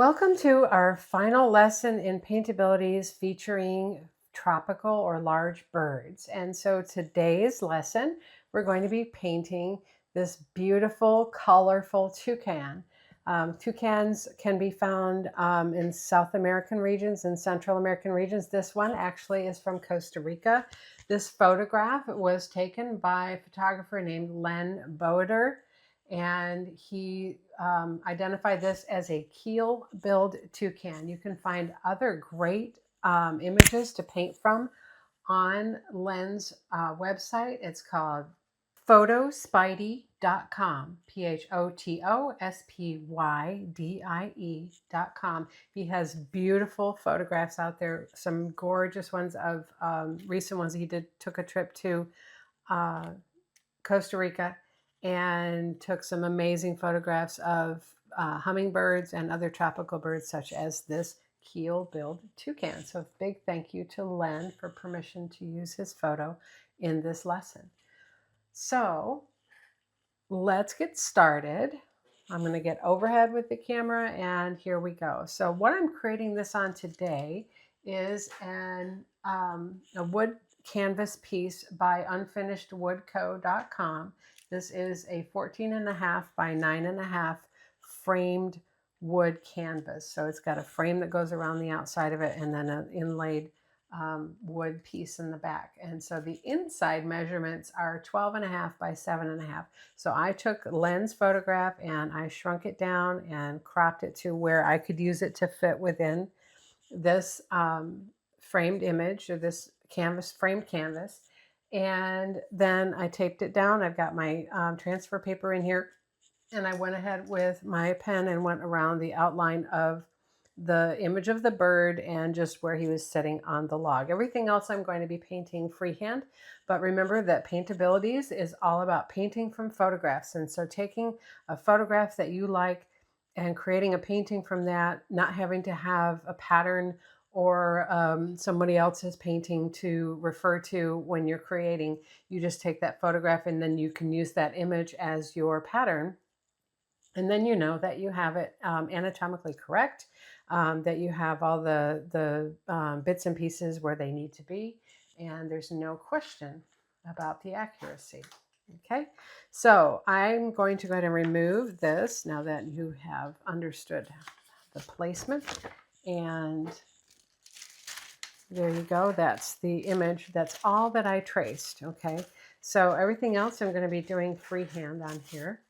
Welcome to our final lesson in paintabilities featuring tropical or large birds. And so today's lesson, we're going to be painting this beautiful, colorful toucan. Toucans can be found in South American regions and Central American regions. This one actually is from Costa Rica. This photograph was taken by a photographer named Len Boeder, and he identified this as a Keel-Billed toucan. You can find other great images to paint from on Len's website. It's called photospydie.com, photospydie.com. He has beautiful photographs out there, some gorgeous ones of recent ones. He took a trip to Costa Rica and took some amazing photographs of hummingbirds and other tropical birds such as this Keel-Billed toucan. So big thank you to Len for permission to use his photo in this lesson. So let's get started. I'm going to get overhead with the camera and here we go. So what I'm creating this on today is a wood canvas piece by unfinishedwoodco.com. This is a 14.5 by 9.5 framed wood canvas. So it's got a frame that goes around the outside of it and then an inlaid wood piece in the back. And so the inside measurements are 12.5 by 7.5. So I took Len's photograph and I shrunk it down and cropped it to where I could use it to fit within this framed image, or this framed canvas. And then I taped it down. I've got my transfer paper in here, and I went ahead with my pen and went around the outline of the image of the bird and just where he was sitting on the log. Everything else I'm going to be painting freehand, but remember that paintabilities is all about painting from photographs. And so taking a photograph that you like and creating a painting from that, not having to have a pattern or somebody else's painting to refer to when you're creating. You just take that photograph and then you can use that image as your pattern. And then you know that you have it anatomically correct, that you have all the bits and pieces where they need to be, and there's no question about the accuracy. Okay, so I'm going to go ahead and remove this now that you have understood the placement. And there you go. That's the image. That's all that I traced. Okay, so everything else I'm going to be doing freehand on here.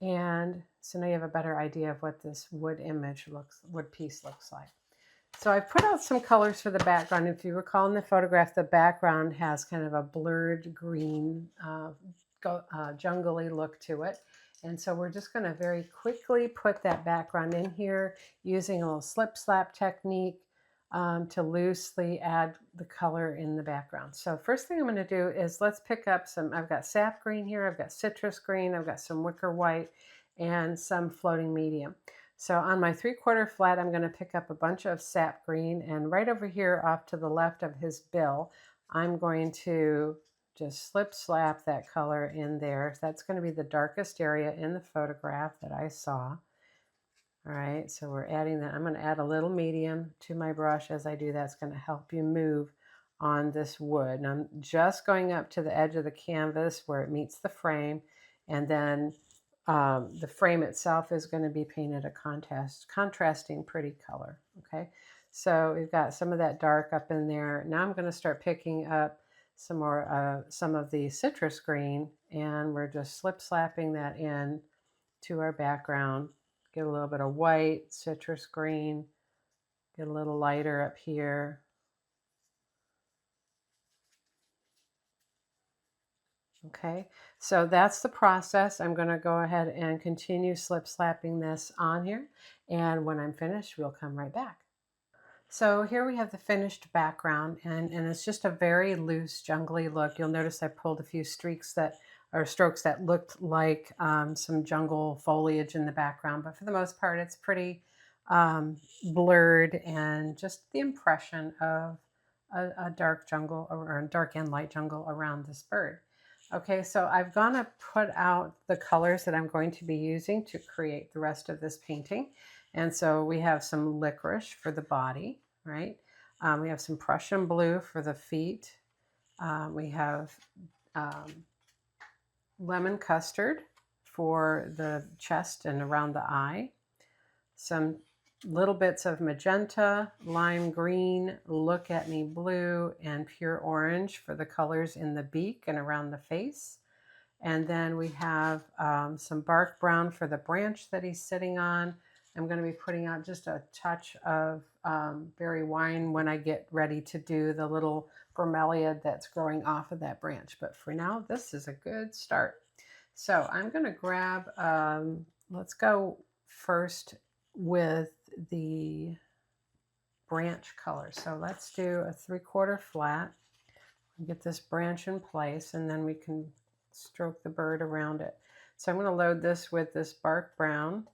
And so now you have a better idea of what this wood piece looks like. So I put out some colors for the background. If you recall in the photograph, the background has kind of a blurred green, jungly look to it. And so we're just going to very quickly put that background in here using a little slip slap technique to loosely add the color in the background. So first thing I'm going to do is let's pick up some, I've got sap green here, I've got citrus green, I've got some wicker white, and some floating medium. So on my 3/4 flat, I'm going to pick up a bunch of sap green, and right over here off to the left of his bill, I'm going to just slip slap that color in there. That's going to be the darkest area in the photograph that I saw. All right, so we're adding that. I'm going to add a little medium to my brush as I do that. It's going to help you move on this wood. And I'm just going up to the edge of the canvas where it meets the frame, and then the frame itself is going to be painted a contrasting pretty color. Okay, so we've got some of that dark up in there. Now I'm going to start picking up some of the citrus green, and we're just slip slapping that in to our background. Get a little bit of white, citrus green, get a little lighter up here. Okay, so that's the process. I'm going to go ahead and continue slip slapping this on here, and when I'm finished, we'll come right back. So here we have the finished background, and it's just a very loose, jungly look. You'll notice I pulled a few strokes that looked like some jungle foliage in the background, but for the most part, it's pretty blurred and just the impression of a dark jungle, or a dark and light jungle around this bird. Okay, so I've gone to put out the colors that I'm going to be using to create the rest of this painting. And so we have some Licorice for the body, right? We have some Prussian blue for the feet. We have lemon custard for the chest and around the eye. Some little bits of magenta, lime green, look at me blue, and pure orange for the colors in the beak and around the face. And then we have some bark brown for the branch that he's sitting on. I'm going to be putting out just a touch of berry wine when I get ready to do the little bromeliad that's growing off of that branch. But for now, this is a good start. So I'm going to grab, let's go first with the branch color. So let's do a 3/4 flat. Get this branch in place, and then we can stroke the bird around it. So I'm going to load this with this bark brown.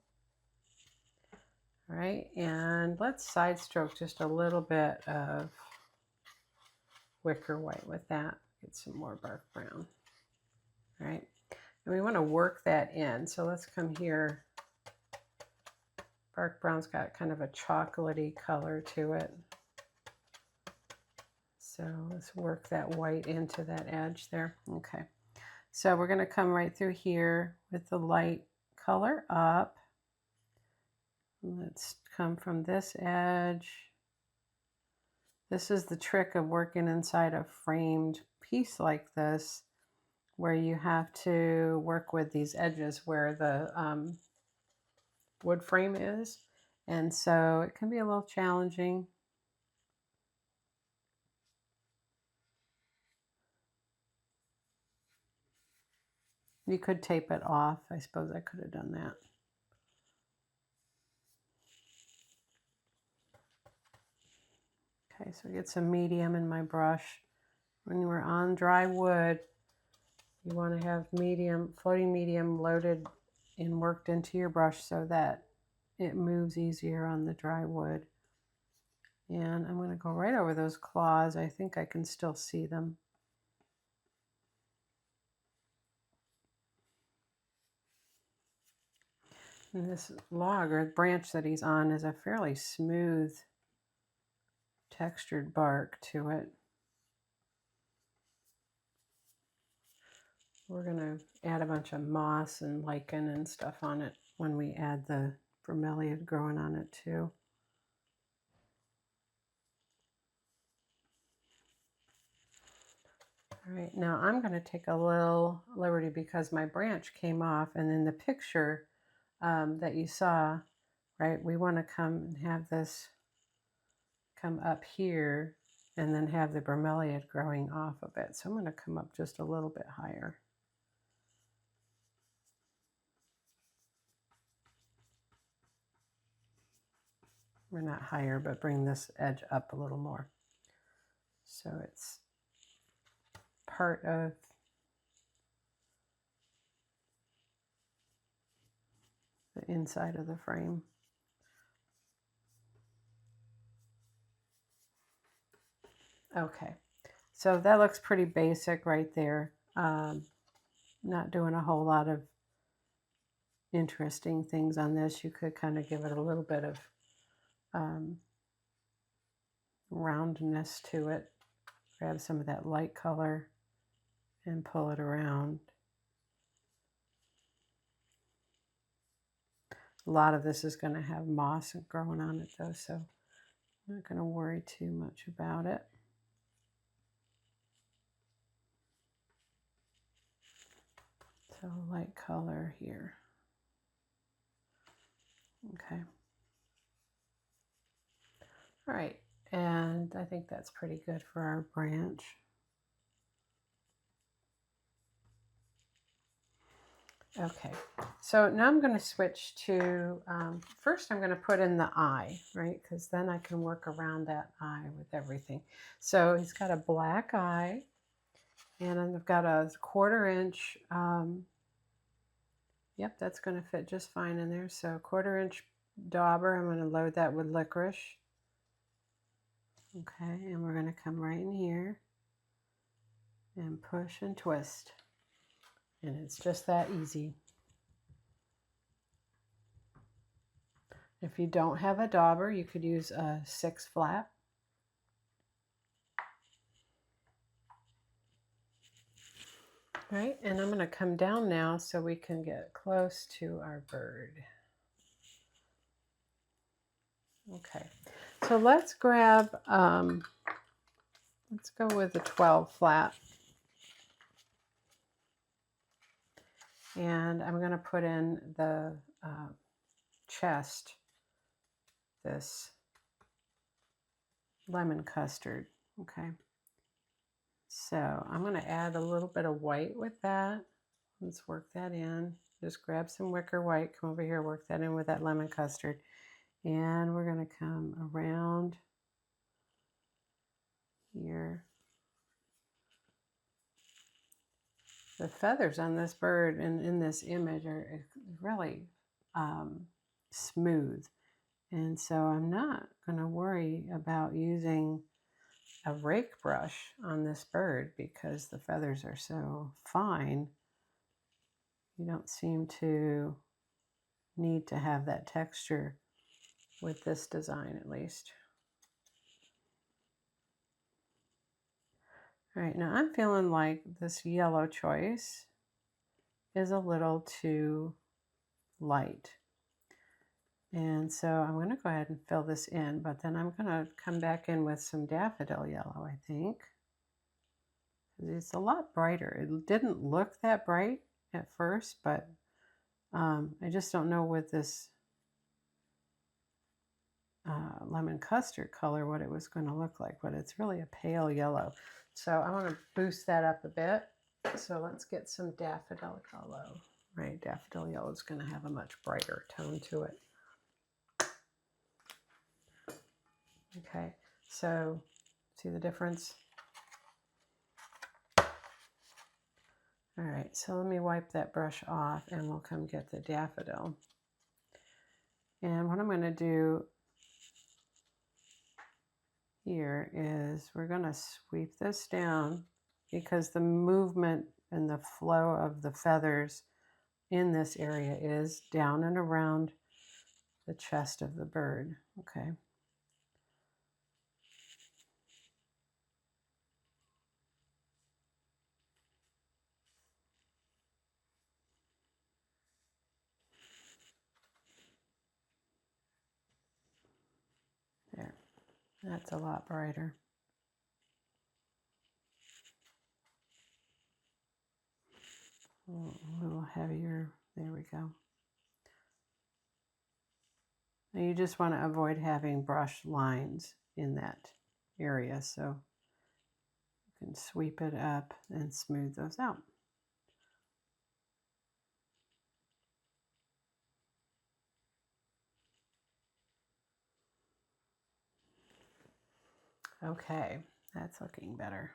All right, and let's side stroke just a little bit of wicker white with that. Get some more bark brown. All right, and we want to work that in. So let's come here. Bark brown's got kind of a chocolatey color to it. So let's work that white into that edge there. Okay. So we're going to come right through here with the light color up. Let's come from this edge. This is the trick of working inside a framed piece like this, where you have to work with these edges where the wood frame is. And so it can be a little challenging. You could tape it off. I suppose I could have done that. Okay, so get some medium in my brush. When we're on dry wood, you want to have medium, floating medium loaded and worked into your brush so that it moves easier on the dry wood. And I'm going to go right over those claws. I think I can still see them. And this log or branch that he's on is a fairly smooth textured bark to it. We're going to add a bunch of moss and lichen and stuff on it when we add the bromeliad growing on it too. All right, now I'm going to take a little liberty because my branch came off, and in the picture that you saw, right, we want to come and have this come up here and then have the bromeliad growing off of it. So I'm going to come up just a little bit higher. Or not higher, but bring this edge up a little more. So it's part of the inside of the frame. Okay, so that looks pretty basic right there. Not doing a whole lot of interesting things on this. You could kind of give it a little bit of roundness to it. Grab some of that light color and pull it around. A lot of this is going to have moss growing on it though, so I'm not going to worry too much about it. So light color here. Okay. All right, and I think that's pretty good for our branch. Okay, so now I'm going to switch to, first I'm going to put in the eye, right? Because then I can work around that eye with everything. So he's got a black eye, and I've got a 1/4 inch, yep, that's going to fit just fine in there. So 1/4 inch dauber, I'm going to load that with licorice. Okay, and we're going to come right in here and push and twist. And it's just that easy. If you don't have a dauber, you could use a 6 flat. All right, and I'm going to come down now so we can get close to our bird. Okay, so let's grab, let's go with a 12 flat. And I'm going to put in the chest, this lemon custard. Okay, so I'm going to add a little bit of white with that. Let's work that in. Just grab some wicker white, come over here, work that in with that lemon custard. And we're going to come around here. The feathers on this bird and in this image are really smooth. And so I'm not going to worry about using a rake brush on this bird because the feathers are so fine. You don't seem to need to have that texture with this design, at least. All right, now I'm feeling like this yellow choice is a little too light. And so I'm going to go ahead and fill this in, but then I'm going to come back in with some daffodil yellow, I think. It's a lot brighter. It didn't look that bright at first, but I just don't know with this lemon custard color what it was going to look like, but it's really a pale yellow. So I want to boost that up a bit. So let's get some daffodil yellow. Right, daffodil yellow is going to have a much brighter tone to it. Okay, so see the difference? All right, so let me wipe that brush off and we'll come get the daffodil. And what I'm going to do here is we're going to sweep this down because the movement and the flow of the feathers in this area is down and around the chest of the bird. Okay. There, that's a lot brighter. A little heavier. There we go. And you just want to avoid having brush lines in that area, so you can sweep it up and smooth those out. Okay, that's looking better.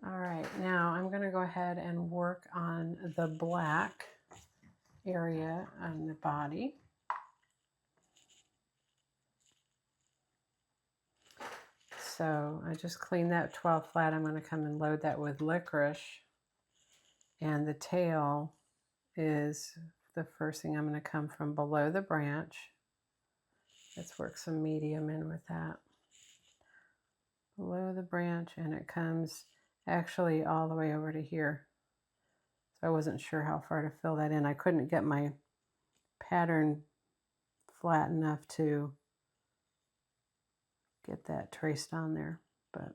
All right, now I'm going to go ahead and work on the black area on the body. So I just cleaned that 12 flat. I'm going to come and load that with licorice. And the tail is the first thing I'm going to come from below the branch. Let's work some medium in with that. Below the branch, and it comes actually all the way over to here. So I wasn't sure how far to fill that in. I couldn't get my pattern flat enough to get that traced on there, but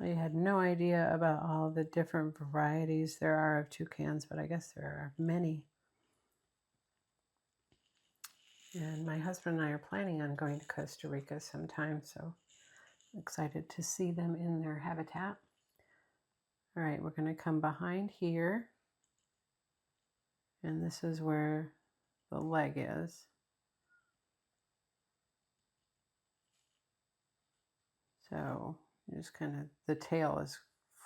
I had no idea about all the different varieties there are of toucans, but I guess there are many. And my husband and I are planning on going to Costa Rica sometime, so I'm excited to see them in their habitat. All right, we're going to come behind here, and this is where the leg is. So Just kind of, the tail is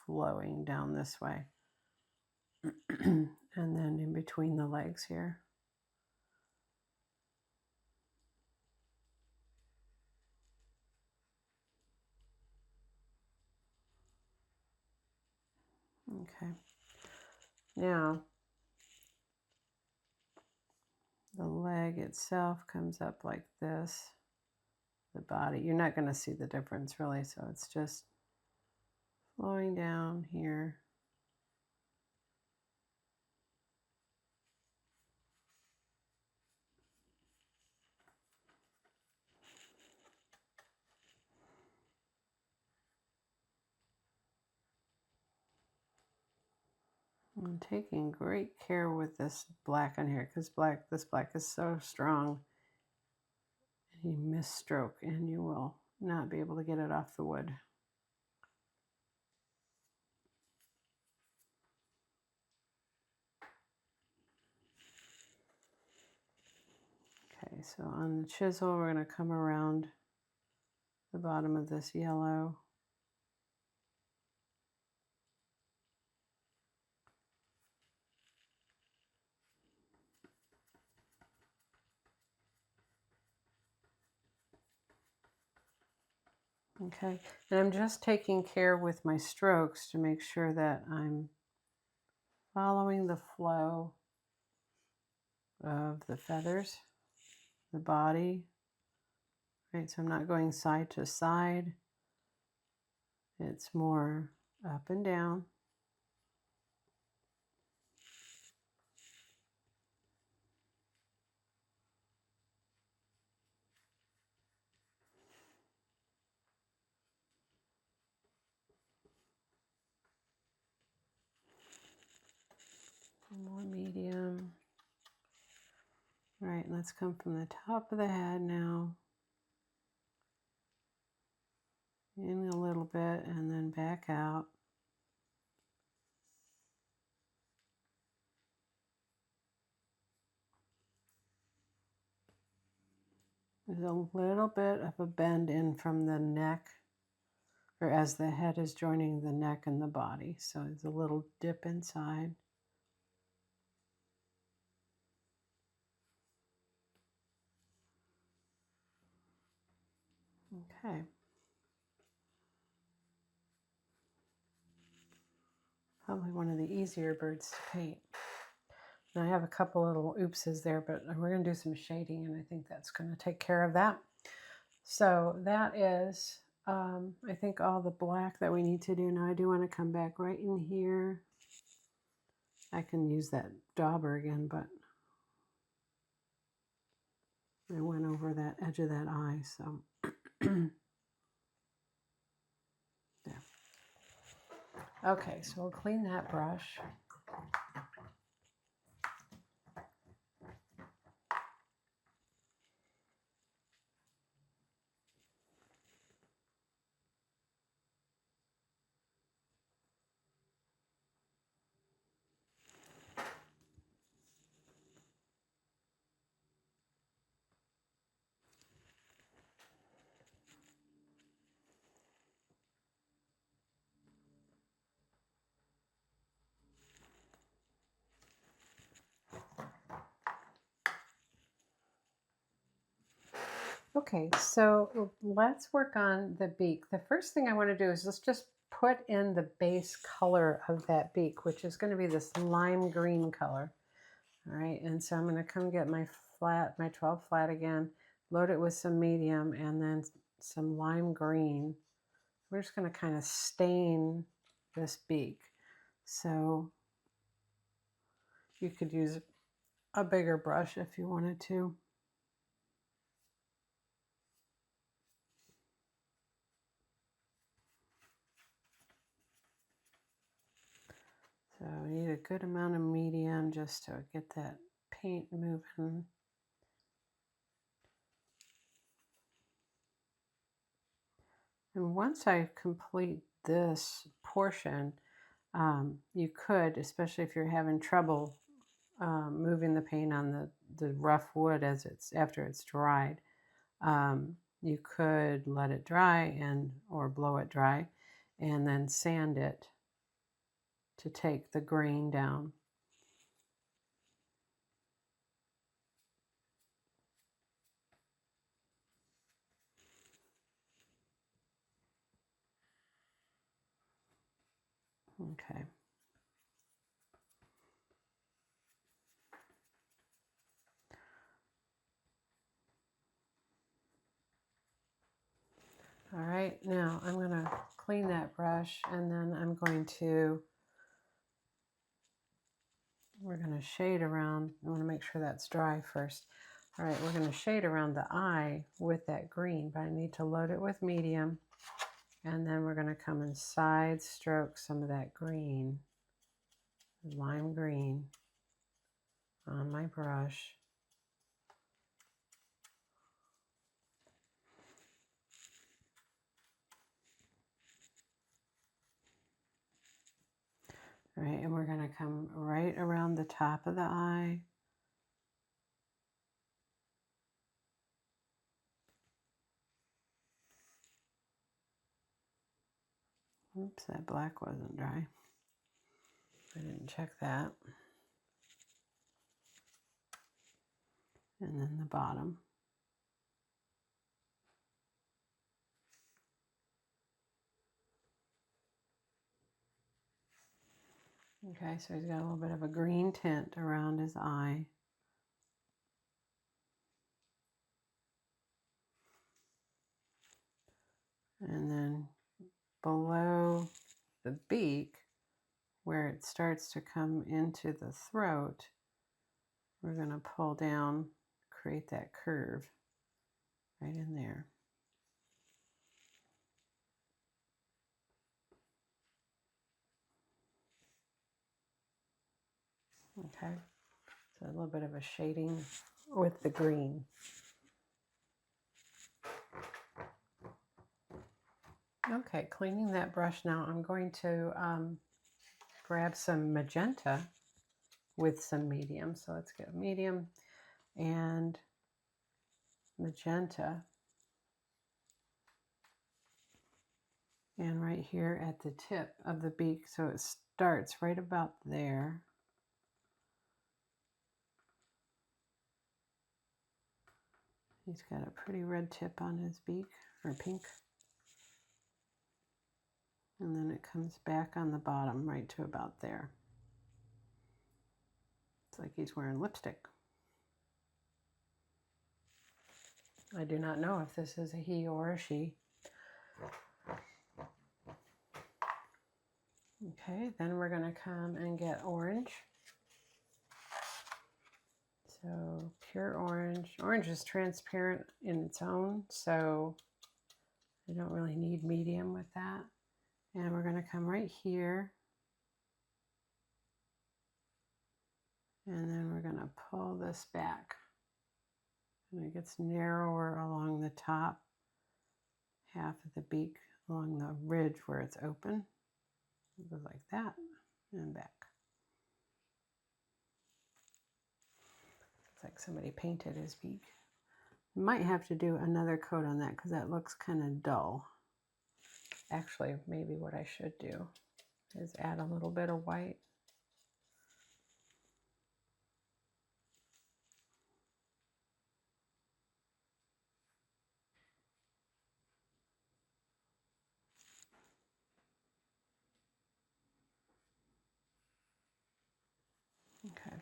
flowing down this way. And then in between the legs here. Okay. Now, the leg itself comes up like this. The body, you're not going to see the difference really, so it's just flowing down here. I'm taking great care with this black on here because this black is so strong. Any misstroke and you will not be able to get it off the wood. Okay, so on the chisel, we're going to come around the bottom of this yellow. Okay, and I'm just taking care with my strokes to make sure that I'm following the flow of the feathers, the body. Right, so I'm not going side to side. It's more up and down. More medium. All right, let's come from the top of the head now. In a little bit and then back out. There's a little bit of a bend in from the neck, or as the head is joining the neck and the body. So it's a little dip inside. Okay. Probably one of the easier birds to paint. And I have a couple little oopses there, but we're going to do some shading, and I think that's going to take care of that. So that is, I think, all the black that we need to do. Now I do want to come back right in here. I can use that dauber again, but I went over that edge of that eye, so there. Okay, so we'll clean that brush. Okay, so let's work on the beak. The first thing I want to do is let's just put in the base color of that beak, which is going to be this lime green color. All right, and so I'm going to come get my flat, my 12 flat again, load it with some medium and then some lime green. We're just going to kind of stain this beak. So you could use a bigger brush if you wanted to. So we need a good amount of medium just to get that paint moving. And once I complete this portion, you could, especially if you're having trouble moving the paint on the rough wood as after it's dried, You could let it dry or blow it dry and then sand it to take the grain down. Okay. All right, now I'm going to clean that brush, and then we're going to shade around. I want to make sure that's dry first. All right, we're going to shade around the eye with that green, but I need to load it with medium, and then we're going to come and side stroke some of that green, lime green, on my brush. All right, and we're going to come right around the top of the eye. Oops, that black wasn't dry. I didn't check that. And then the bottom. Okay, so he's got a little bit of a green tint around his eye. And then below the beak, where it starts to come into the throat, we're going to pull down, create that curve right in there. Okay, so a little bit of a shading with the green. Okay, cleaning that brush now, I'm going to grab some magenta with some medium. So let's get medium and magenta. And right here at the tip of the beak, so it starts right about there. He's got a pretty red tip on his beak, or pink. And then it comes back on the bottom right to about there. It's like he's wearing lipstick. I do not know if this is a he or a she. Okay, then we're going to come and get orange. So pure orange. Orange is transparent in its own, so I don't really need medium with that. And we're going to come right here. And then we're going to pull this back. And it gets narrower along the top half of the beak, along the ridge where it's open. It goes like that and back. Looks like somebody painted his beak. Might have to do another coat on that because that looks kind of dull. Actually, maybe what I should do is add a little bit of white. Okay.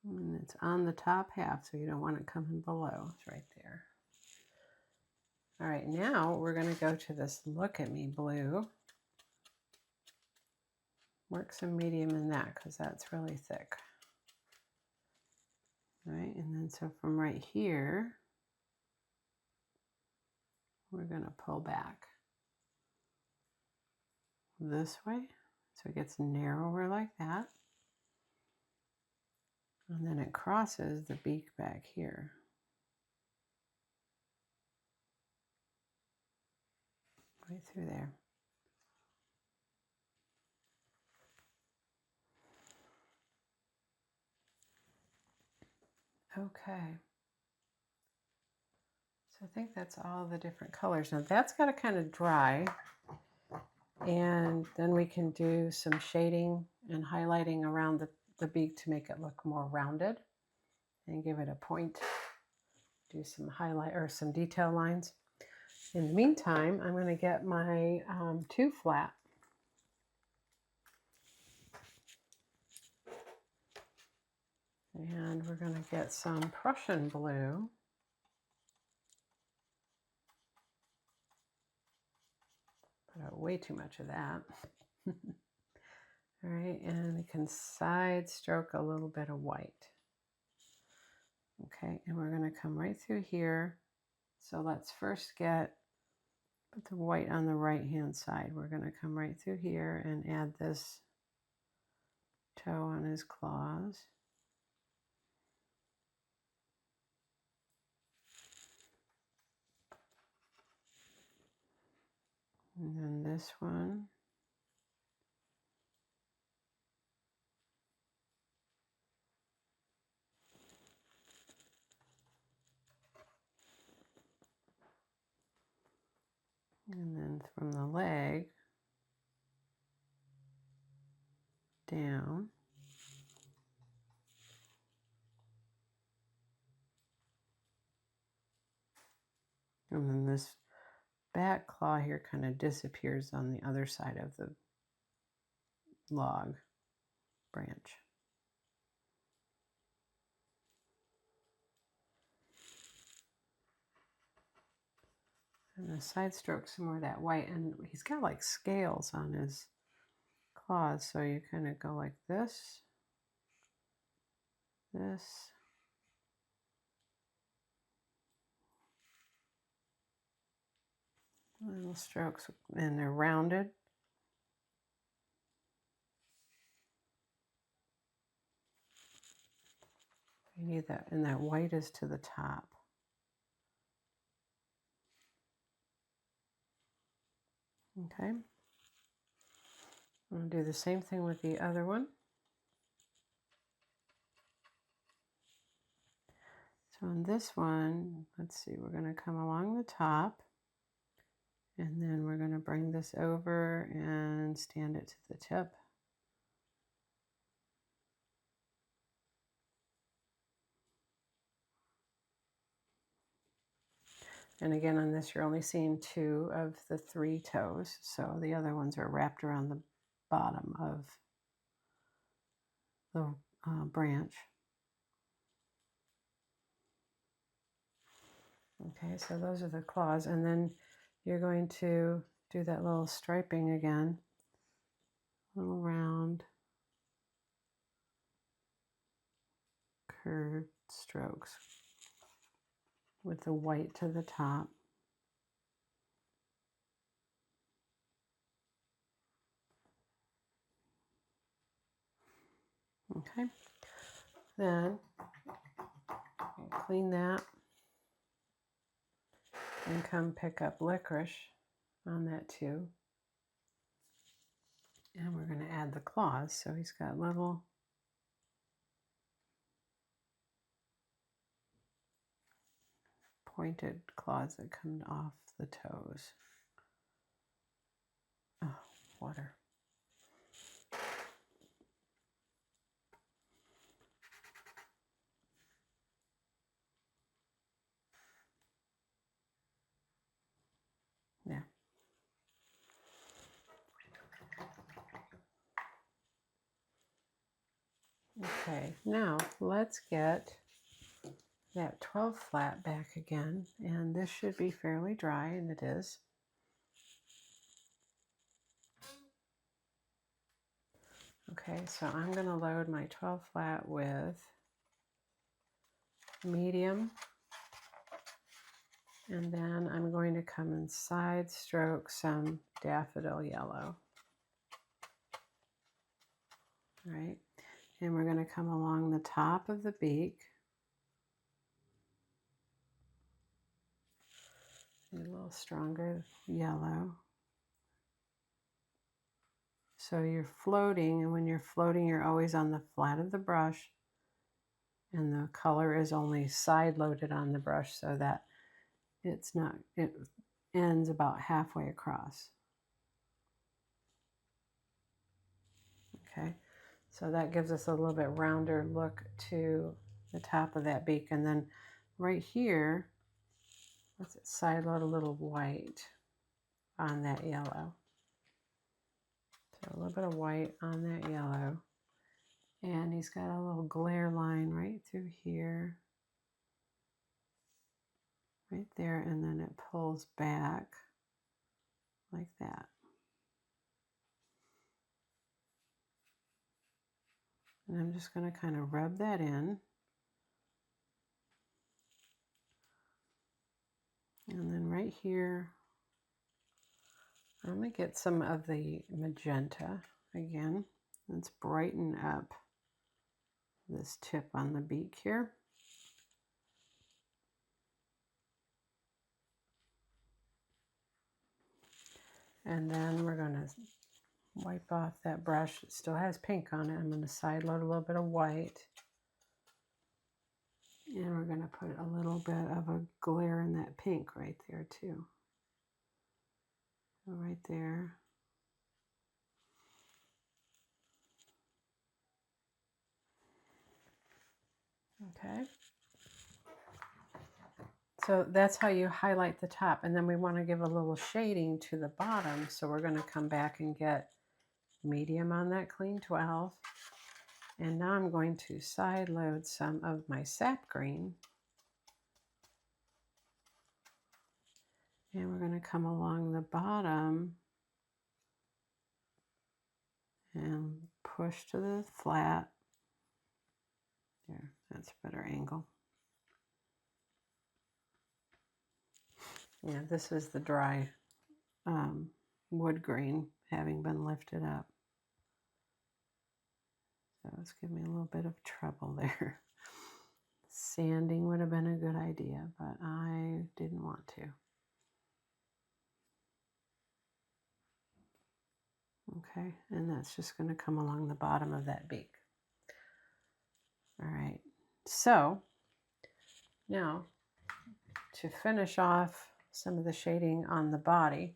And it's on the top half, so you don't want it coming below. It's right there. All right, now we're going to go to this Look at Me blue. Work some medium in that because that's really thick. All right, and then so from right here, we're going to pull back this way so it gets narrower like that. And then it crosses the beak back here. Right through there. Okay. So I think that's all the different colors. Now that's got to kind of dry, and then we can do some shading and highlighting around the beak to make it look more rounded and give it a point. Do some highlight or some detail lines. In the meantime, I'm going to get my 2 flat. And we're going to get some Prussian blue. Put out way too much of that. All right, and we can side stroke a little bit of white. Okay, and we're going to come right through here. So let's first put the white on the right hand side. We're going to come right through here and add this toe on his claws. And then this one. And then from the leg down. And then this back claw here kind of disappears on the other side of the log branch. And the side stroke some more of that white, and he's got like scales on his claws, so you kind of go like this, this, little strokes, and they're rounded. You need that, and that white is to the top. Okay. I'm going to do the same thing with the other one. So on this one, let's see, we're going to come along the top, and then we're going to bring this over and stand it to the tip. And again, on this, you're only seeing 2 of the 3 toes, so the other ones are wrapped around the bottom of the branch. Okay, so those are the claws, and then you're going to do that little striping again, little round curved strokes with the white to the top. Okay, then clean that and come pick up Licorice on that too. And we're going to add the claws. So he's got little pointed claws that come off the toes. Oh, water. Yeah. Okay, now let's get that 12 flat back again, and this should be fairly dry, and it is. Okay, so I'm going to load my 12 flat with medium, and then I'm going to come and side stroke some daffodil yellow. All right, and we're going to come along the top of the beak. A little stronger yellow. So you're floating, and when you're floating, you're always on the flat of the brush, and the color is only side loaded on the brush so that it ends about halfway across. Okay, so that gives us a little bit rounder look to the top of that beak. And then right here, let's side load a little white on that yellow. So a little bit of white on that yellow. And he's got a little glare line right through here. Right there, and then it pulls back like that. And I'm just going to kind of rub that in. And then right here, I'm going to get some of the magenta again. Let's brighten up this tip on the beak here. And then we're going to wipe off that brush. It still has pink on it. I'm going to side load a little bit of white. And we're going to put a little bit of a glare in that pink right there too. So right there. Okay. So that's how you highlight the top. And then we want to give a little shading to the bottom. So we're going to come back and get medium on that clean 12. And now I'm going to side load some of my sap green. And we're going to come along the bottom and push to the flat. There, that's a better angle. Yeah, this is the dry wood grain having been lifted up. So it's giving me a little bit of trouble there. Sanding would have been a good idea, but I didn't want to. Okay, and that's just going to come along the bottom of that beak. All right, so now to finish off some of the shading on the body,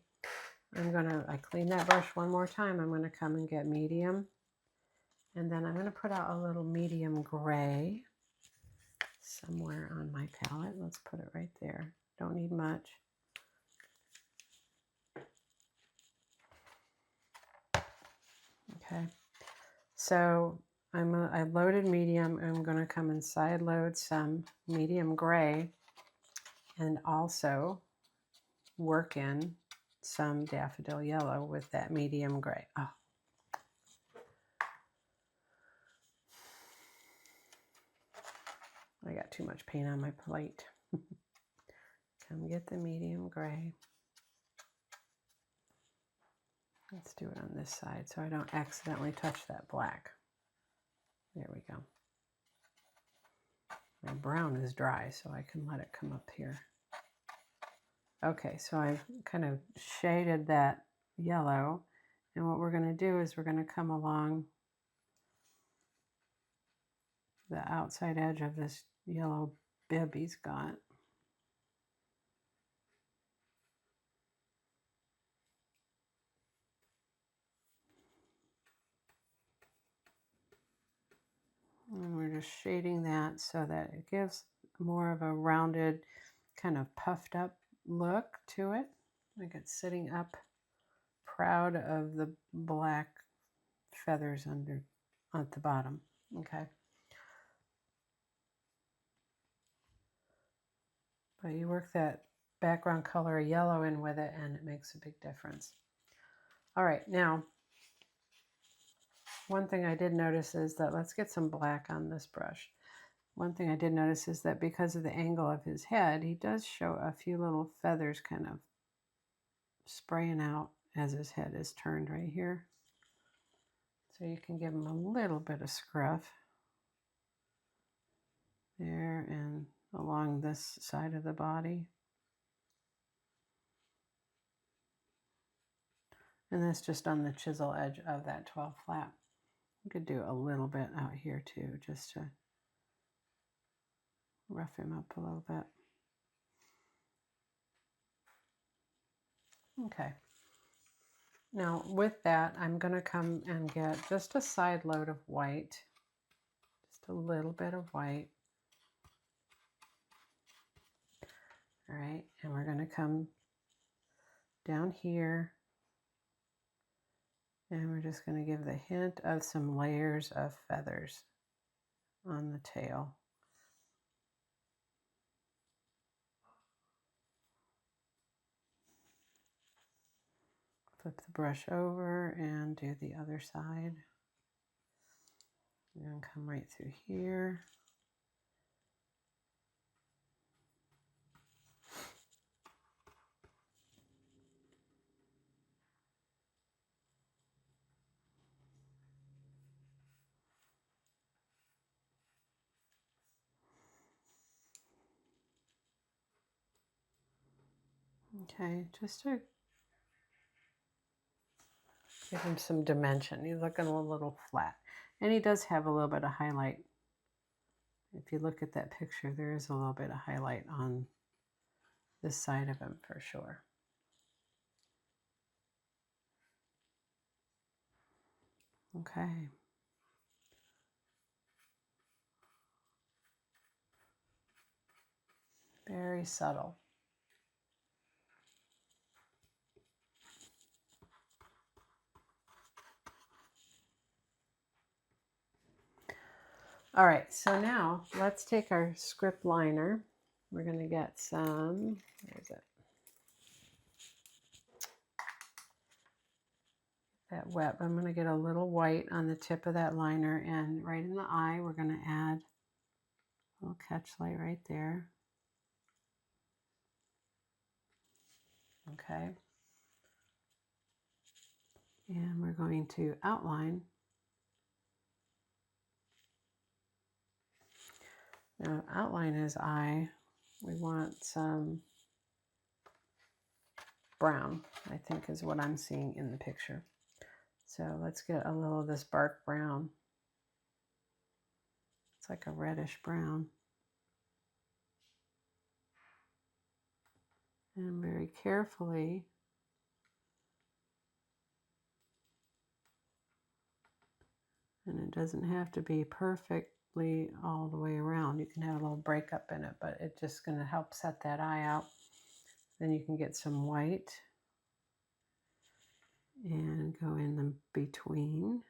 I clean that brush one more time. I'm going to come and get medium. And then I'm going to put out a little medium gray somewhere on my palette. Let's put it right there. Don't need much. Okay. So I loaded medium. I'm going to come and side load some medium gray and also work in some daffodil yellow with that medium gray. Oh. I got too much paint on my plate. Come get the medium gray. Let's do it on this side so I don't accidentally touch that black. There we go. My brown is dry, so I can let it come up here. Okay, so I've kind of shaded that yellow. And what we're going to do is we're going to come along the outside edge of this yellow bib he's got. And we're just shading that so that it gives more of a rounded, kind of puffed up look to it. Like it's sitting up proud of the black feathers under at the bottom. Okay. But you work that background color of yellow in with it and it makes a big difference. All right, now one thing I did notice is that let's get some black on this brush. One thing I did notice is that because of the angle of his head, he does show a few little feathers kind of spraying out as his head is turned right here. So you can give him a little bit of scruff there and along this side of the body. And that's just on the chisel edge of that 12 flat. You could do a little bit out here too, just to rough him up a little bit. Okay. Now with that, I'm going to come and get just a side load of white, just a little bit of white. All right, and we're going to come down here and we're just going to give the hint of some layers of feathers on the tail. Flip the brush over and do the other side. And come right through here. Okay, just to give him some dimension. He's looking a little flat. And he does have a little bit of highlight. If you look at that picture, there is a little bit of highlight on this side of him for sure. Okay. Very subtle. All right, so now let's take our script liner. We're going to get some, where is it? That wet. I'm going to get a little white on the tip of that liner, and right in the eye, we're going to add a little catch light right there. Okay. And we're going to outline. Now, outline his eye. We want some brown, I think is what I'm seeing in the picture. So let's get a little of this bark brown. It's like a reddish brown. And very carefully and it doesn't have to be perfectly all the way around. You can have a little breakup in it, but it's just going to help set that eye out. Then you can get some white and go in the between.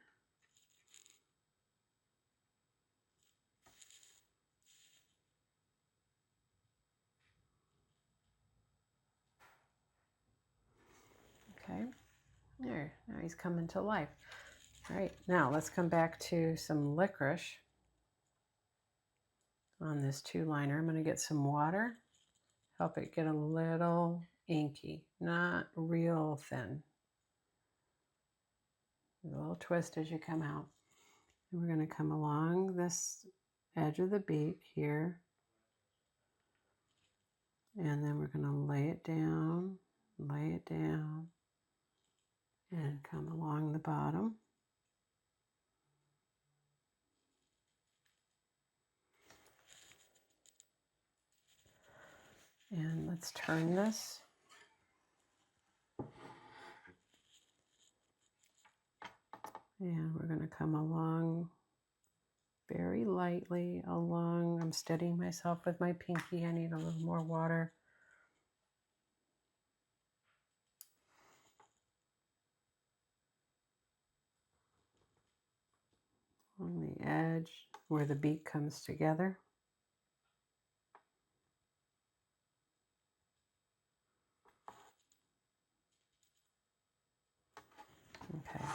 Okay, there, now he's coming to life. All right, now let's come back to some licorice on this two liner. I'm going to get some water, help it get a little inky, not real thin. A little twist as you come out. And we're going to come along this edge of the beak here. And then we're going to lay it down, and come along the bottom. And let's turn this. And we're going to come along very lightly along. I'm steadying myself with my pinky. I need a little more water. On the edge where the beak comes together. Okay.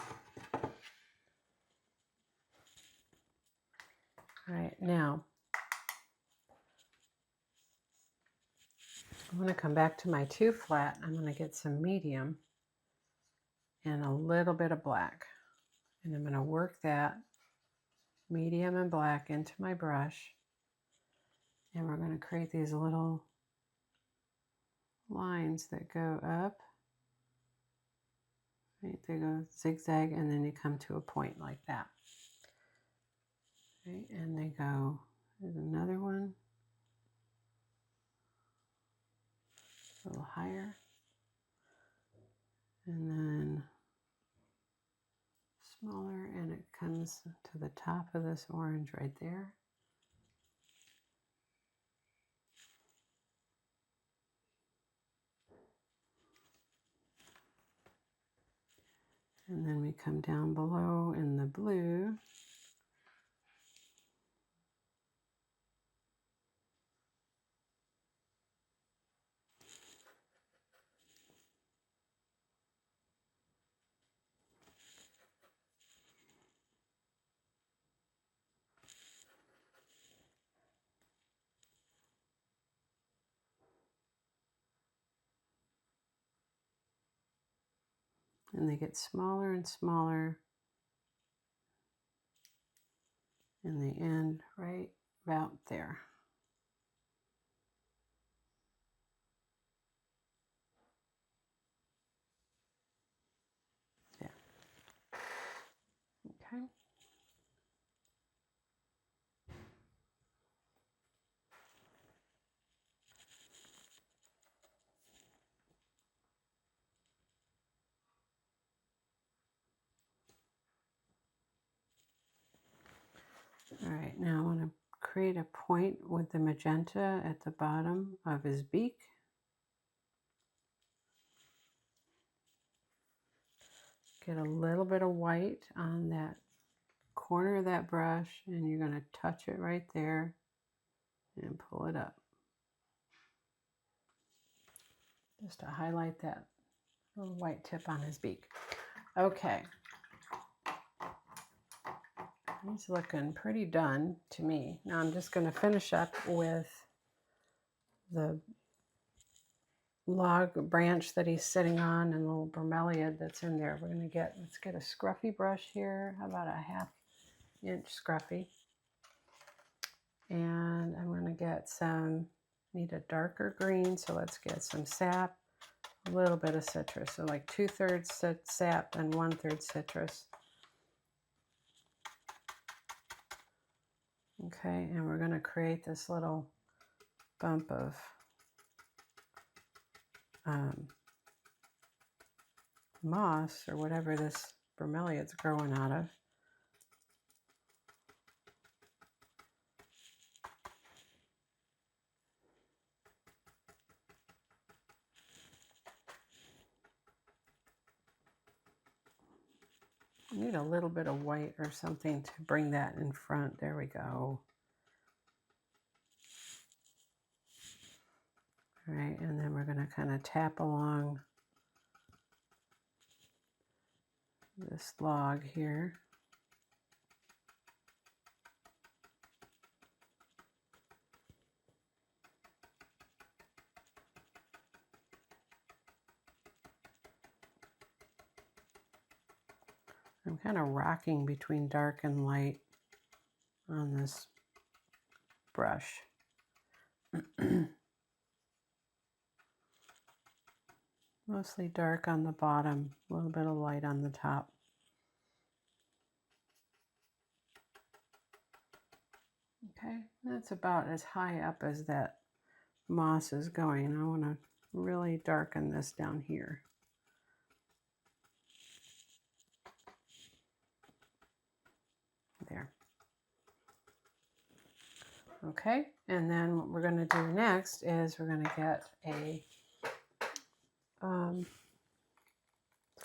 All right, now I'm going to come back to my 2 flat. I'm going to get some medium and a little bit of black. And I'm going to work that medium and black into my brush. And we're going to create these little lines that go up. Right, they go zigzag and then they come to a point like that. Right, and they go, there's another one, a little higher. And then smaller, and it comes to the top of this orange right there. And then we come down below in the blue. And they get smaller and smaller. And they end right about there. There. Okay. All right, now I want to create a point with the magenta at the bottom of his beak. Get a little bit of white on that corner of that brush, and you're going to touch it right there and pull it up. Just to highlight that little white tip on his beak. Okay. He's looking pretty done to me. Now I'm just going to finish up with the log branch that he's sitting on and the little bromeliad that's in there. We're going to let's get a scruffy brush here. How about a 1/2 inch scruffy? And I'm going to get need a darker green, so let's get some sap, a little bit of citrus. So like 2/3 sap and 1/3 citrus. Okay, and we're going to create this little bump of moss or whatever this bromeliad's growing out of. I need a little bit of white or something to bring that in front. There we go. All right, and then we're going to kind of tap along this log here. I'm kind of rocking between dark and light on this brush. Mostly dark on the bottom, a little bit of light on the top. Okay, that's about as high up as that moss is going. I want to really darken this down here. There. Okay, and then what we're going to do next is we're going to get a, let's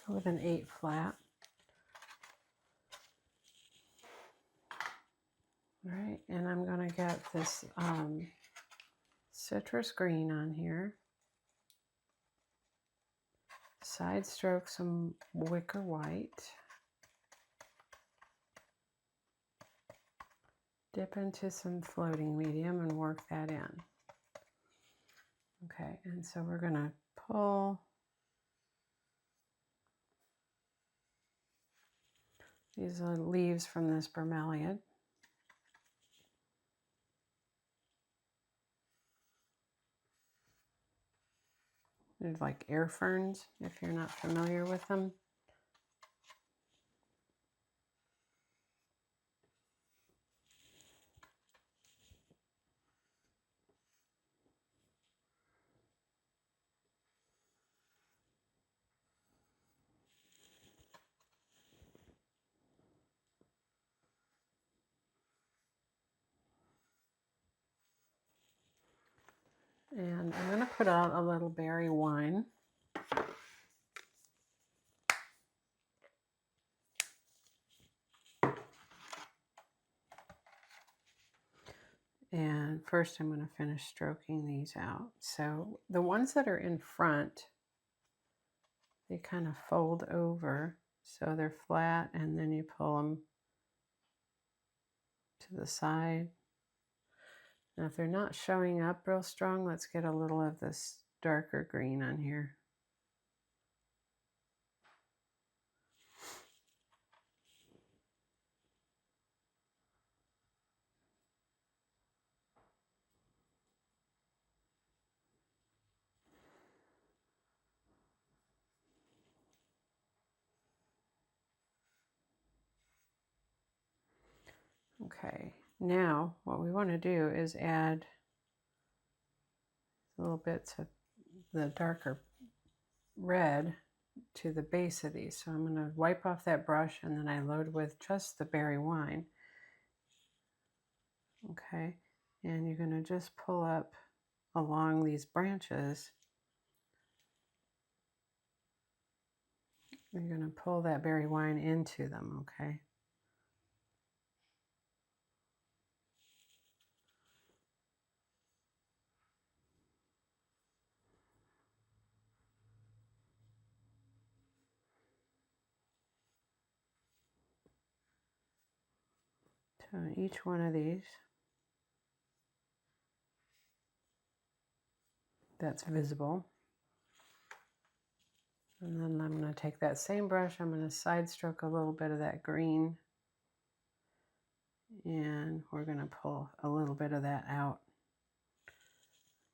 go with an 8 flat. All right, and I'm going to get this citrus green on here. Side stroke some wicker white. Dip into some floating medium and work that in. Okay, and so we're going to pull these leaves from this bromeliad. They're like air ferns, if you're not familiar with them. And I'm going to put out a little berry wine. And first I'm going to finish stroking these out. So the ones that are in front, they kind of fold over so they're flat, and then you pull them to the side. Now if they're not showing up real strong, let's get a little of this darker green on here. Okay, now what we want to do is add little bits of the darker red to the base of these. So I'm going to wipe off that brush, and then I load with just the berry wine. Okay, and you're going to just pull up along these branches. You're going to pull that berry wine into them, okay? So each one of these that's visible. And then I'm going to take that same brush, I'm going to side stroke a little bit of that green, and we're going to pull a little bit of that out.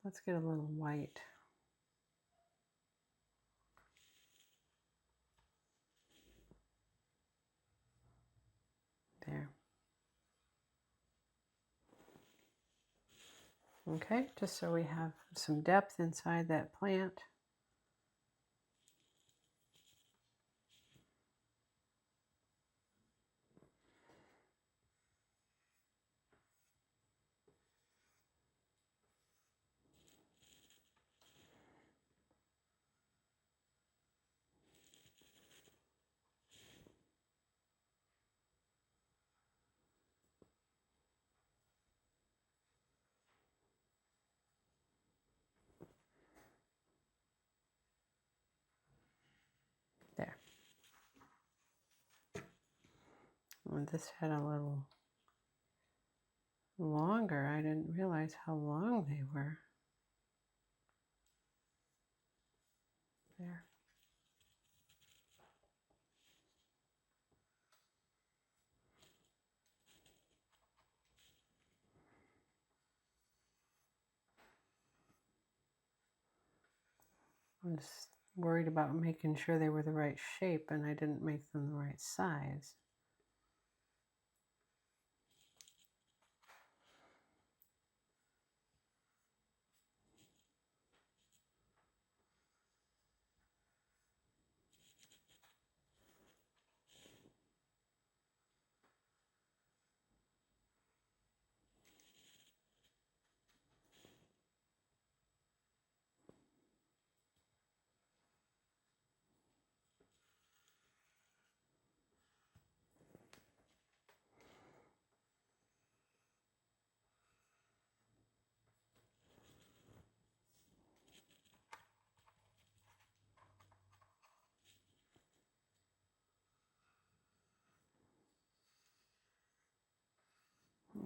Let's get a little white. There. Okay, just so we have some depth inside that plant. There. Well, this had a little longer. I didn't realize how long they were. There. I'm just worried about making sure they were the right shape, and I didn't make them the right size.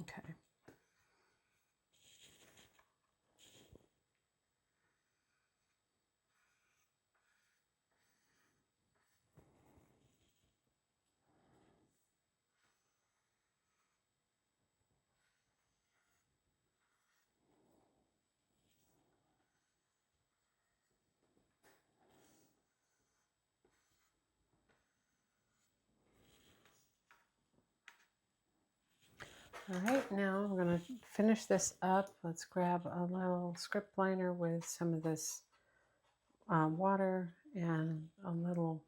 Okay. All right, now I'm going to finish this up. Let's grab a little script liner with some of this water and a little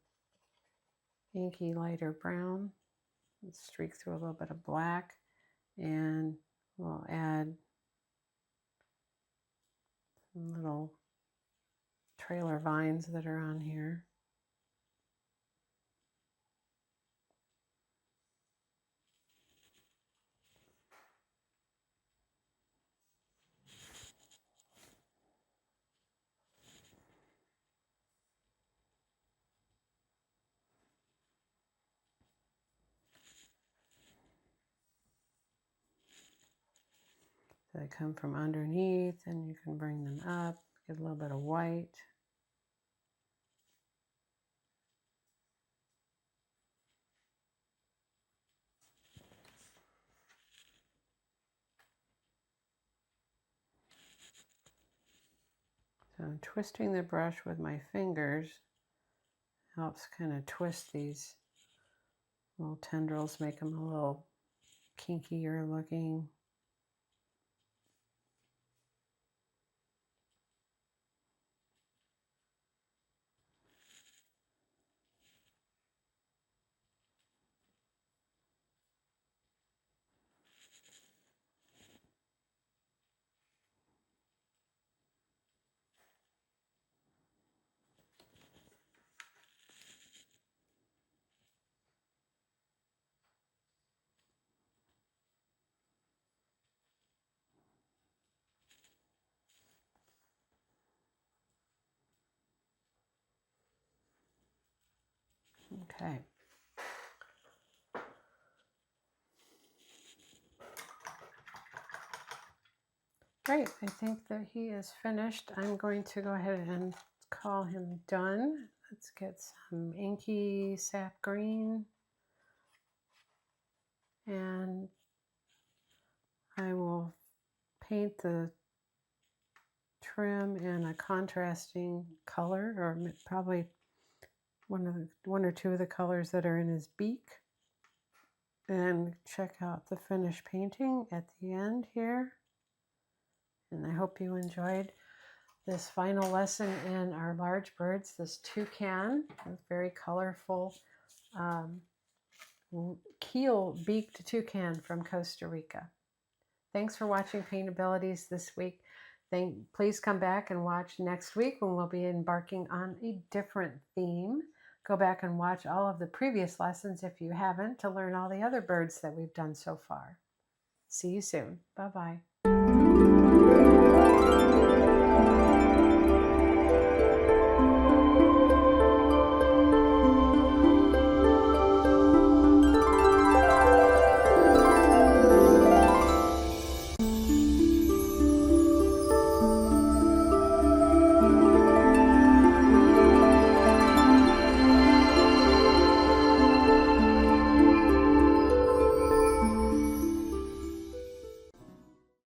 inky lighter brown. Let's streak through a little bit of black, and we'll add little trailer vines that are on here. They come from underneath, and you can bring them up, get a little bit of white. So twisting the brush with my fingers helps kind of twist these little tendrils, make them a little kinkier looking. Okay. Great, I think that he is finished. I'm going to go ahead and call him done. Let's get some inky sap green. And I will paint the trim in a contrasting color, or probably one or two of the colors that are in his beak. And check out the finished painting at the end here. And I hope you enjoyed this final lesson in our large birds, this toucan, a very colorful keel-beaked toucan from Costa Rica. Thanks for watching Paintabilities this week. Please come back and watch next week when we'll be embarking on a different theme. Go back and watch all of the previous lessons if you haven't, to learn all the other birds that we've done so far. See you soon. Bye-bye.